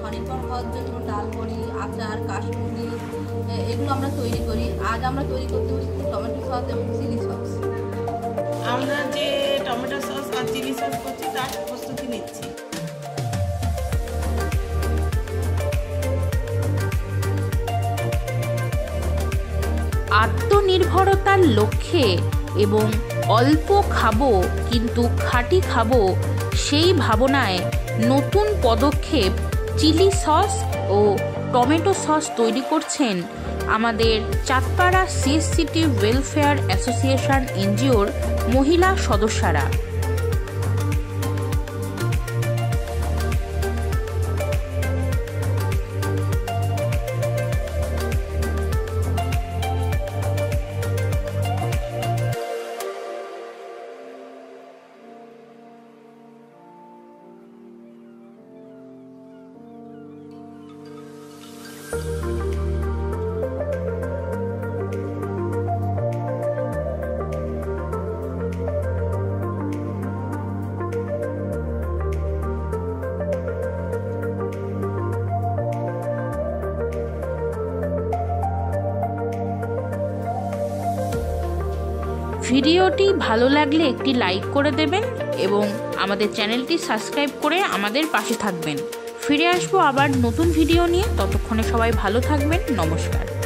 স্বনির্ভর হওয়ার জন্য ডালবড়ি, আচার, কাশমুন্ডি এগুলো আমরা তৈরি করি। আজ আমরা তৈরি করতে বসেছি টমেটো সস এবং চিলি সস। আমরা যে টমেটো সস আর চিলি সস করছি তার প্রস্তুতি নিচ্ছি। আত্মনির্ভরতার লক্ষ্যে এবং অল্প খাবো কিন্তু খাঁটি খাবো সেই ভাবনায় নতুন পদক্ষেপ চিলি সস ও টমেটো সস তৈরি করছেন আমাদের চাঁদপাড়া CSCT ওয়েলফেয়ার অ্যাসোসিয়েশন এনজিওর মহিলা সদস্যরা। ভিডিওটি ভালো লাগলে একটি লাইক করে দেবেন এবং আমাদের চ্যানেলটি সাবস্ক্রাইব করে আমাদের পাশে থাকবেন। ফিরে আসবো আবার নতুন ভিডিও নিয়ে। ততক্ষণে সবাই ভালো থাকবেন। নমস্কার।